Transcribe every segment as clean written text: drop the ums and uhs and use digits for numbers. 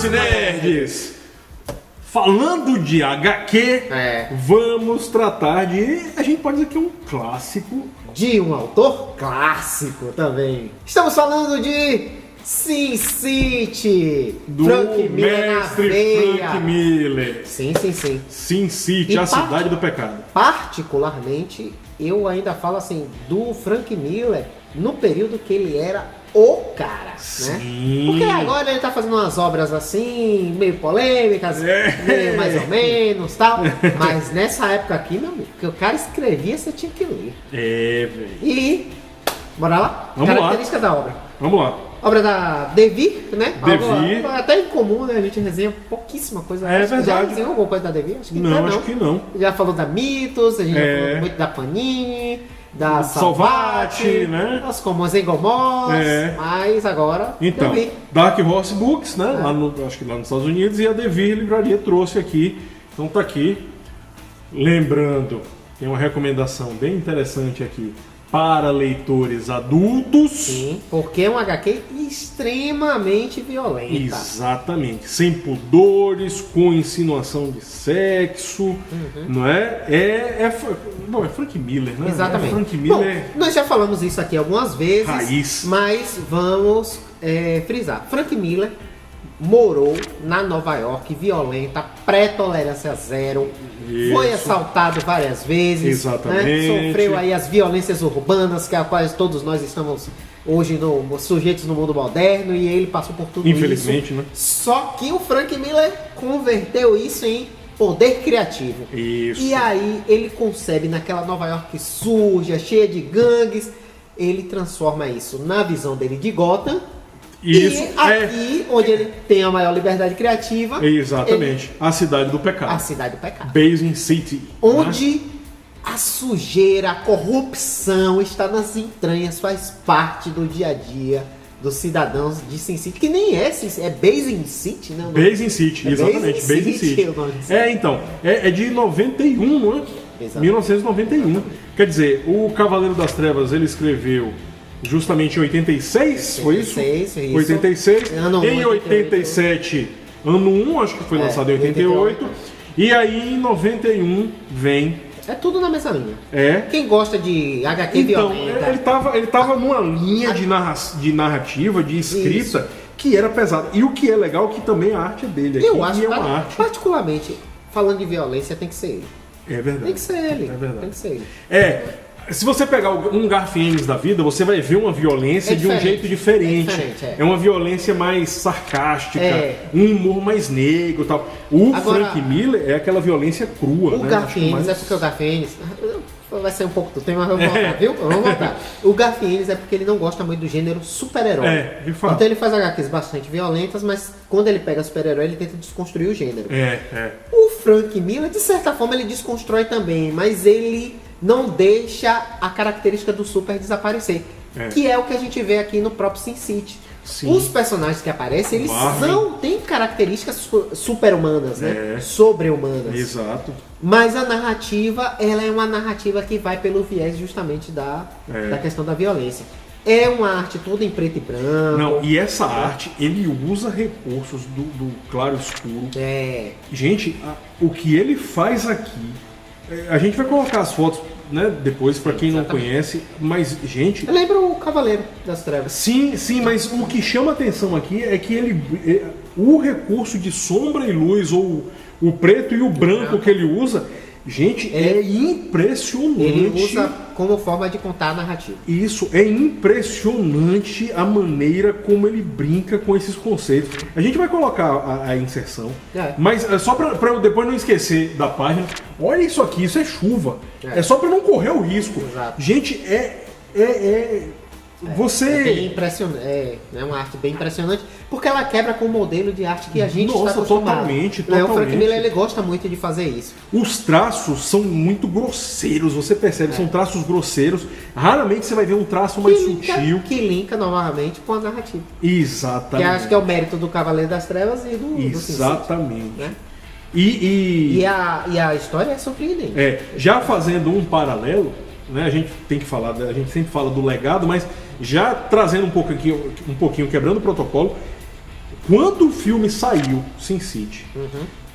Nerds e nerds! Falando de HQ, vamos tratar de... A gente pode dizer que é um clássico. De um autor clássico também. Estamos falando de Sin City. Do Frank Miller mestre Frank Miller. Sim. Sin City, a cidade do pecado. Particularmente, eu ainda falo assim, do Frank Miller no período que ele era o cara, Sim. né? Porque agora ele tá fazendo umas obras assim, meio polêmicas, meio mais ou menos, tal. Mas nessa época aqui, meu amigo, que o cara escrevia, você tinha que ler. Velho. E, bora lá? Vamos Característica da obra. Vamos lá. Obra da Devir, né? Devir. Algo até incomum, né? A gente resenha pouquíssima coisa. É verdade. Já resenhou alguma coisa da Devir? Acho que não. Acho que não. Já falou da Mitos, a gente já falou muito da Panini, da Salvat, né? As comuns Engomós, mas agora então, Devir. Dark Horse Books, né? Acho que lá nos Estados Unidos, e a Devir Livraria trouxe aqui. Então tá aqui. Lembrando, tem uma recomendação bem interessante aqui para leitores adultos. Sim, porque é um HQ extremamente violenta. Exatamente, sem pudores, com insinuação de sexo, não é? Não, é Frank Miller, né? Exatamente. É Frank Miller. Bom, nós já falamos isso aqui algumas vezes, raiz. Mas vamos frisar. Frank Miller morou na Nova York violenta, pré-tolerância zero, foi assaltado várias vezes, exatamente, né? Sofreu aí as violências urbanas que a quais todos nós estamos hoje sujeitos no mundo moderno, e ele passou por tudo infelizmente, isso. Né? Só que o Frank Miller converteu isso em poder criativo. Isso. E aí ele concebe naquela Nova York suja, cheia de gangues, ele transforma isso na visão dele de Gotham. Isso, e aqui, onde ele tem a maior liberdade criativa. Exatamente. A cidade do pecado. A cidade do pecado. Basin City. Onde a sujeira, a corrupção está nas entranhas, faz parte do dia a dia dos cidadãos de Sin City, que nem é Sin City, é Basin City, né? Basin City, exatamente. Basin City. Então, é de 91, não é? Exatamente. 1991. Quer dizer, o Cavaleiro das Trevas, ele escreveu justamente em 86, foi isso? 86. Em 87, ano 1, acho que foi lançado em 88. E aí em 91 vem... É tudo na mesma linha. Quem gosta de HQ então, violenta... Ele tava numa linha de narrativa, de escrita, que era pesada. E o que é legal é que também a arte é dele. Aqui, eu acho, é uma arte. Particularmente, falando de violência, tem que ser ele. É verdade. Tem que ser ele. É verdade. Tem que ser ele. Se você pegar um Garfienes da vida, você vai ver uma violência de um jeito diferente. É uma violência mais sarcástica, um humor mais negro e tal. Agora, Frank Miller é aquela violência crua. O Garfienes é porque o Garfienes... Vai ser um pouco do tema, mas vamos voltar, viu? Vamos voltar. O Garfienes é porque ele não gosta muito do gênero super-herói. De fato. Então ele faz HQs bastante violentas, mas quando ele pega super-herói, ele tenta desconstruir o gênero. O Frank Miller, de certa forma, ele desconstrói também, mas ele não deixa a característica do super desaparecer. Que é o que a gente vê aqui no próprio Sin City. Sim. Os personagens que aparecem, eles têm características super-humanas, né? Sobre-humanas. Exato. Mas a narrativa, ela é uma narrativa que vai pelo viés justamente da questão da violência. É uma arte toda em preto e branco. Não, e essa arte, ele usa recursos do claro escuro. Gente, o que ele faz aqui... A gente vai colocar as fotos, né, depois, para quem não conhece, mas, gente... Lembra o Cavaleiro das Trevas. Sim, mas o que chama atenção aqui é que o recurso de sombra e luz, ou o preto e o branco que ele usa, gente, é impressionante. Ele usa como forma de contar a narrativa. Isso, é impressionante a maneira como ele brinca com esses conceitos. A gente vai colocar a inserção, mas só para eu depois não esquecer da página, olha isso aqui, isso é chuva. É só para não correr o risco. Exato. Gente, você... É bem impressionante, é uma arte bem impressionante, porque ela quebra com o modelo de arte que a gente está acostumado. Totalmente. O Frank Miller, ele gosta muito de fazer isso. Os traços são muito grosseiros, você percebe, são traços grosseiros. Raramente você vai ver um traço mais sutil. Que linka novamente com a narrativa. Exatamente. Que acho que é o mérito do Cavaleiro das Trevas e do exatamente. Do né? E a história é surpreendente. Já fazendo um paralelo, né, a gente sempre fala do legado, mas já trazendo um pouquinho quebrando o protocolo, Quando o filme saiu, Sin City,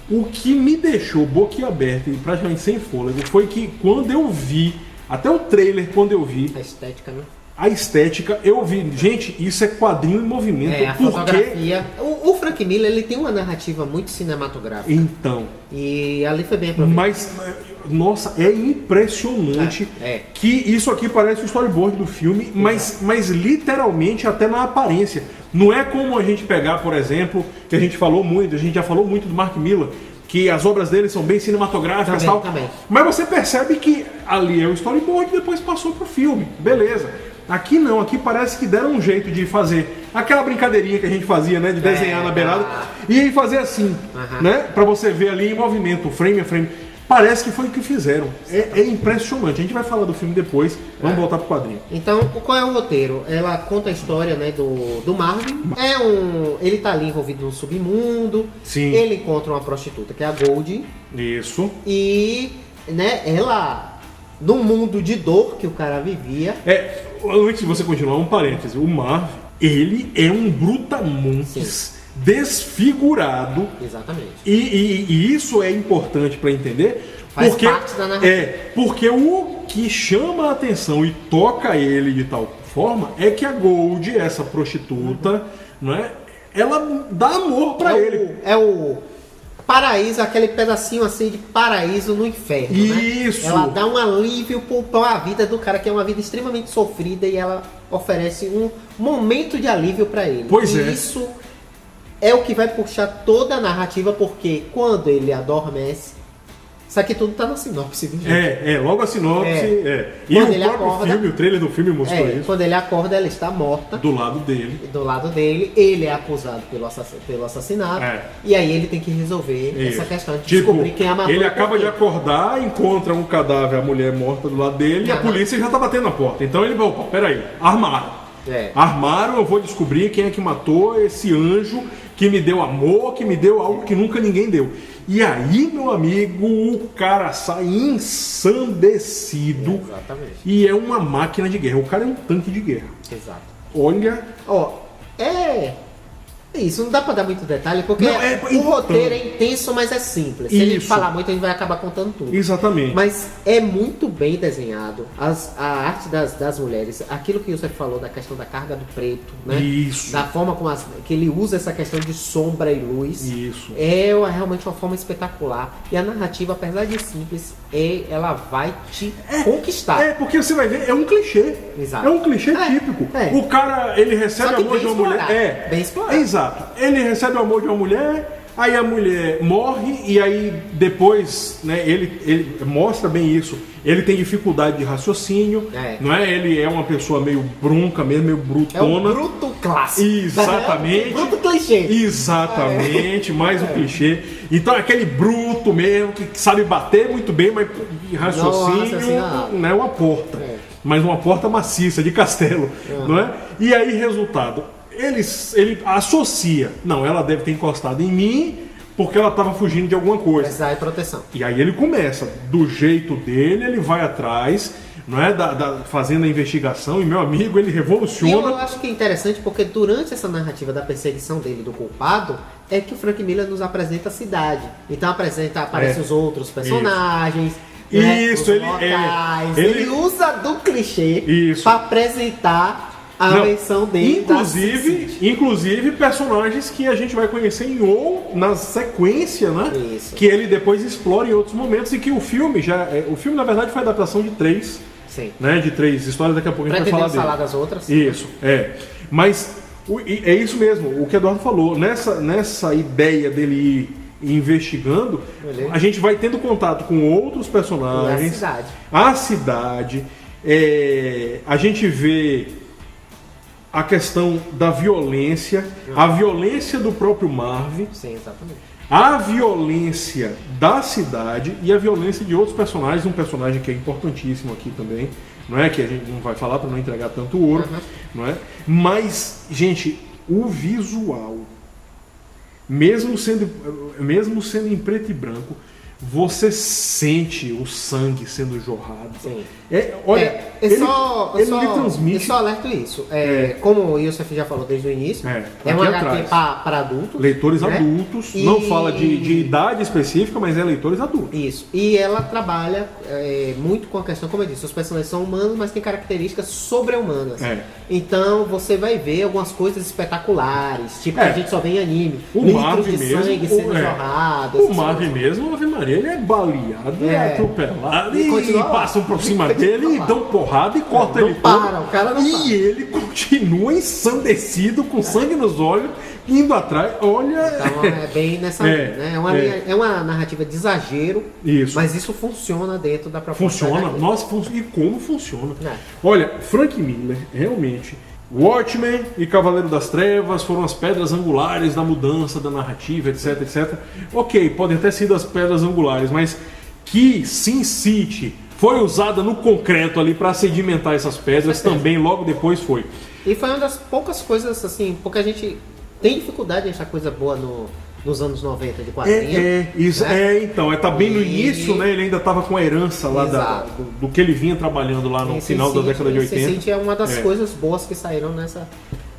o que me deixou boquiaberto e praticamente sem fôlego foi que quando eu vi, até o trailer, quando eu vi... A estética, né? A estética, eu vi, gente, isso é quadrinho em movimento, a fotografia. O Frank Miller, ele tem uma narrativa muito cinematográfica. Então. E ali foi bem aproveitado. Mas, nossa, é impressionante que isso aqui parece o storyboard do filme, mas literalmente até na aparência. Não é como a gente pegar, por exemplo, que a gente já falou muito do Mark Miller, que as obras dele são bem cinematográficas e tal. Também. Mas você percebe que ali é o storyboard e depois passou pro filme. Beleza. Aqui não, aqui parece que deram um jeito de fazer aquela brincadeirinha que a gente fazia, né? De desenhar na beirada e aí fazer assim, né? Pra você ver ali em movimento, frame a frame. Parece que foi o que fizeram. É impressionante. A gente vai falar do filme depois. Vamos voltar pro quadrinho. Então, qual é o roteiro? Ela conta a história, né, do Marvin. Ele tá ali envolvido no submundo. Sim. Ele encontra uma prostituta que é a Gold. Isso. E, né, ela, num mundo de dor que o cara vivia. Antes de você continuar, um parêntese. O Marvin, ele é um brutamontes desfigurado. Exatamente. E isso é importante para entender. Faz parte da narrativa. Porque o que chama a atenção e toca ele de tal forma é que a Gold, essa prostituta, não é? Ela dá amor para ele. É o paraíso, aquele pedacinho assim de paraíso no inferno. Isso. Né? Ela dá um alívio para a vida do cara, que é uma vida extremamente sofrida, e ela oferece um momento de alívio para ele. Isso é o que vai puxar toda a narrativa, porque quando ele adormece, isso aqui tudo tá na sinopse, viu, gente? Logo a sinopse. E quando o ele próprio acorda, filme, o trailer do filme mostrou isso. Quando ele acorda, ela está morta. Do lado dele. Ele é acusado pelo assassinato. E aí ele tem que resolver essa questão de descobrir quem a matou. Ele acaba de acordar, encontra um cadáver, a mulher morta do lado dele, e a polícia já tá batendo na porta. Então ele vai, opa, peraí, armaram, eu vou descobrir quem é que matou esse anjo que me deu amor, que me deu algo que nunca ninguém deu. E aí, meu amigo, o cara sai ensandecido. Exatamente. E é uma máquina de guerra. O cara é um tanque de guerra. Exato. Olha... Isso, não dá pra dar muito detalhe, porque o roteiro é intenso, mas é simples. Se a gente falar muito, a gente vai acabar contando tudo. Exatamente. Mas é muito bem desenhado. A arte das mulheres, aquilo que você falou da questão da carga do preto, né? Isso. Da forma como que ele usa essa questão de sombra e luz. Isso. É realmente uma forma espetacular. E a narrativa, apesar de simples, ela vai te conquistar. Porque você vai ver, é um clichê. Exato. É um clichê típico. O cara, ele recebe o amor de uma mulher. Bem explorado. Exato. Ele recebe o amor de uma mulher, aí a mulher morre, e aí depois, né, ele mostra bem isso. Ele tem dificuldade de raciocínio, não é? Ele é uma pessoa meio bronca mesmo, meio brutona. É um bruto clássico. Exatamente. Bruto clichê. Exatamente, mais um clichê. Então aquele bruto mesmo, que sabe bater muito bem, mas raciocínio não é uma porta. Mas uma porta maciça, de castelo, não é? E aí, resultado, ele associa, não, ela deve ter encostado em mim porque ela estava fugindo de alguma coisa. Precisar de proteção. E aí ele começa, do jeito dele, ele vai atrás, não é, fazendo a investigação, e meu amigo, ele revoluciona. E eu acho que é interessante porque durante essa narrativa da perseguição dele do culpado, é que o Frank Miller nos apresenta a cidade. Então aparecem os outros personagens. Isso, ele usa do clichê para apresentar a versão dele. Inclusive personagens que a gente vai conhecer na sequência, né? Isso. Que ele depois explora em outros momentos, e que o filme o filme na verdade foi a adaptação de 3. Sim. Né? De 3 histórias, daqui a pouco a gente vai falar das outras. Isso, Mas é isso mesmo, o que Eduardo falou, nessa ideia dele ir investigando, a gente vai tendo contato com outros personagens. A cidade. A gente vê a questão da violência, a violência do próprio Marvin, sim, exatamente, a violência da cidade e a violência de outros personagens, um personagem que é importantíssimo aqui também, não é, que a gente não vai falar para não entregar tanto ouro, não é? Mas, gente, o visual, mesmo sendo em preto e branco, você sente o sangue sendo jorrado. Sim. Olha, ele transmite... Eu só alerto isso. Como o Youssef já falou desde o início, é uma HQ para adultos. Leitores adultos. Não fala de idade específica, mas é leitores adultos. Isso. E ela trabalha muito com a questão, como eu disse, os personagens são humanos, mas têm características sobre-humanas. Então você vai ver algumas coisas espetaculares, tipo que a gente só vê em anime. O Marvel de sangue sendo jorrado. O Marvel mesmo, Ave Maria, ele é baleado, é atropelado e passam por cima dele e dão porrada e cortam ele todo. O cara não para. E ele continua ensandecido, com sangue nos olhos, indo atrás. Olha... Então é bem nessa linha, né? É uma narrativa de exagero, mas isso funciona dentro da proposta. Funciona, e como funciona. Olha, Frank Miller, realmente... Watchmen e Cavaleiro das Trevas foram as pedras angulares da mudança da narrativa, etc, etc. Ok, podem ter sido as pedras angulares, mas que Sin City foi usada no concreto ali para sedimentar essas pedras também logo depois foi. E foi uma das poucas coisas assim, porque a gente tem dificuldade em achar coisa boa nos anos 90 de quadrinho. Então, tá bem no início, né? Ele ainda tava com a herança lá do que ele vinha trabalhando lá no final da década de 80. Sin City é uma das coisas boas que saíram nessa...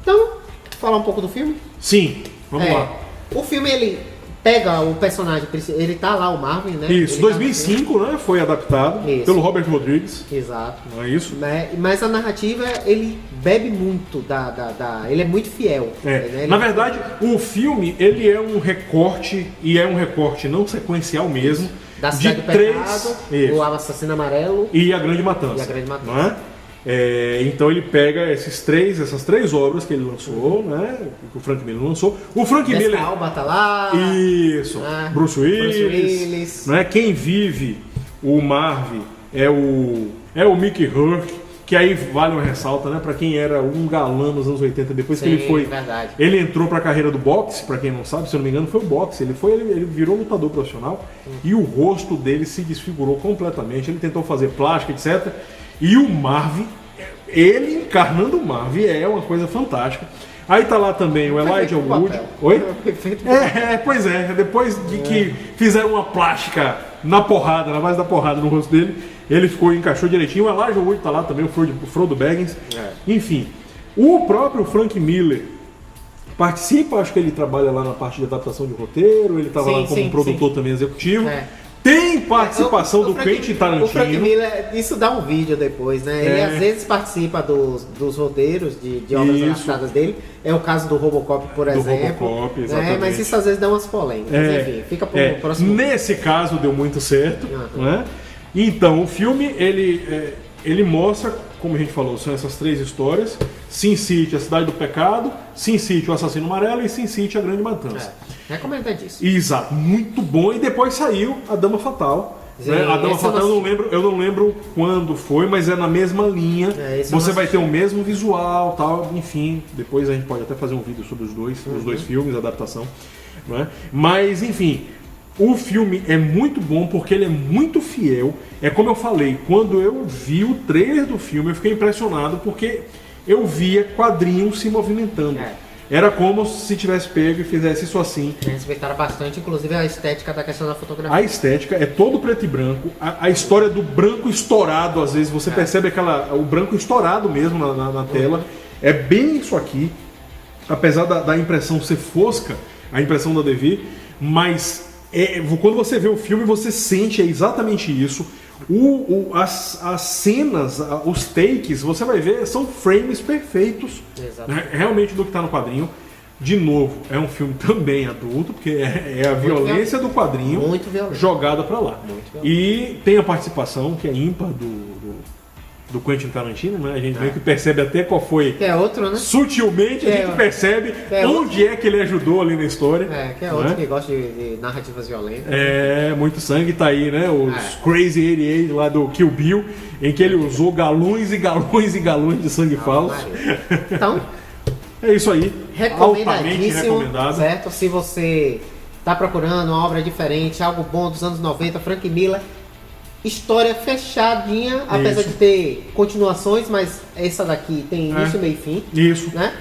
Então, falar um pouco do filme? Sim, vamos lá. O filme, ele pega o personagem, ele tá lá, o Marvin, né? Isso, 2005, né? Foi adaptado pelo Robert Rodrigues. Exato. Não é isso? Mas a narrativa, ele bebe muito ele é muito fiel. Né? Na verdade, o filme, ele é um recorte, e é um recorte não sequencial mesmo, da Cidade do Pecado, o Assassino Amarelo e A Grande Matança. Não é? Então ele pega essas três obras que ele lançou, né? Que o Frank Miller lançou. O Frank Miller. Alba tá lá. Isso. Bruce Willis. Né? Quem vive o Marvel é o Mickey Rourke, que aí vale uma ressalta, né? Para quem era um galã nos anos 80, depois que ele foi. Verdade. Ele entrou para a carreira do boxe, para quem não sabe, se eu não me engano, foi o boxe. Ele virou lutador profissional e o rosto dele se desfigurou completamente. Ele tentou fazer plástica, etc. E o Marvel, ele encarnando o Marvel, é uma coisa fantástica. Aí tá lá também o Elijah Wood. Oi? Pois é. Depois de que fizeram uma plástica na base da porrada no rosto dele, ele encaixou direitinho. O Elijah Wood tá lá também, o Frodo Baggins. Enfim, o próprio Frank Miller participa, acho que ele trabalha lá na parte de adaptação de roteiro, ele tava lá como produtor também executivo. Tem participação do Quentin Tarantino. O Frank Miller, isso dá um vídeo depois, né? Ele às vezes participa dos roteiros de obras adaptadas dele. É o caso do Robocop, por exemplo. Robocop, exatamente. Mas isso às vezes dá umas polêmicas. Enfim, fica pro próximo. Nesse caso deu muito certo. Né? Então, o filme, ele mostra, como a gente falou, são essas três histórias. Sin City, a Cidade do Pecado. Sin City, o Assassino Amarelo. E Sin City, a Grande Matança. Recomendadíssimo. Exato, muito bom. E depois saiu a Dama Fatal. Né? A Dama Fatal eu não lembro quando foi, mas é na mesma linha. Você vai ter o mesmo visual, tal. Enfim, depois a gente pode até fazer um vídeo sobre os dois filmes, a adaptação. Né? Mas enfim, o filme é muito bom porque ele é muito fiel. É como eu falei, quando eu vi o trailer do filme, eu fiquei impressionado porque eu via quadrinhos se movimentando. Era como se tivesse pego e fizesse isso assim. Respeitaram bastante, inclusive, a estética da questão da fotografia. A estética é todo preto e branco. A história do branco estourado, às vezes, você percebe o branco estourado mesmo na tela. É bem isso aqui. Apesar da impressão ser fosca, a impressão da DV, mas quando você vê o filme, você sente exatamente isso. As cenas, os takes, você vai ver, são frames perfeitos, né, realmente do que está no quadrinho. De novo, é um filme também adulto, porque é a violência do quadrinho jogada para lá. E tem a participação, que é ímpar, do Quentin Tarantino, né? A gente meio que percebe até qual foi. Que é outro, né? Sutilmente a gente percebe onde é que ele ajudou ali na história. Que é outro que gosta de narrativas violentas. Muito sangue, tá aí, né? Os Crazy 88 lá do Kill Bill, em que ele usou galões e galões e galões de sangue falso. Então, é isso aí. Altamente recomendado. Certo? Se você tá procurando uma obra diferente, algo bom dos anos 90, Frank Miller história fechadinha, apesar de ter continuações, mas essa daqui tem início, meio e fim. Isso. Né?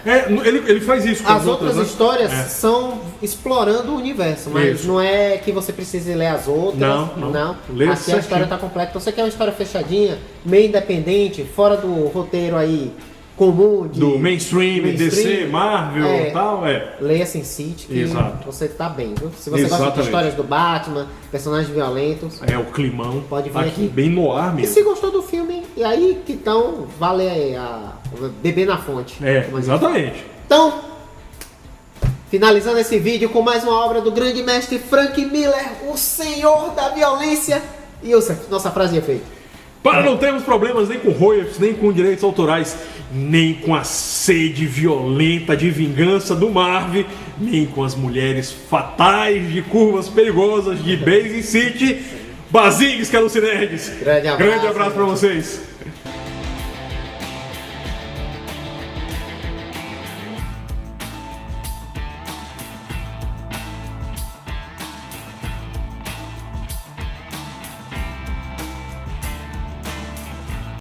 Ele faz isso com as outras histórias são explorando o universo, mas não é que você precise ler as outras. Não. Aqui a história está completa. Então você quer uma história fechadinha, meio independente, fora do roteiro aí comum do mainstream, DC, Marvel e tal, leia Sin City que você tá bem, viu? Se você gosta de histórias do Batman, personagens violentos, o climão, pode vir aqui bem noir mesmo. E se gostou do filme, e aí que então vale beber na fonte. Exatamente. Então, finalizando esse vídeo com mais uma obra do grande mestre Frank Miller, o senhor da violência. E nossa frase de efeito. Para não termos problemas nem com royalties, nem com direitos autorais, nem com a sede violenta de vingança do Marvel, nem com as mulheres fatais de curvas perigosas de Basin City, Basílios, Calucinerdes. Grande abraço para vocês.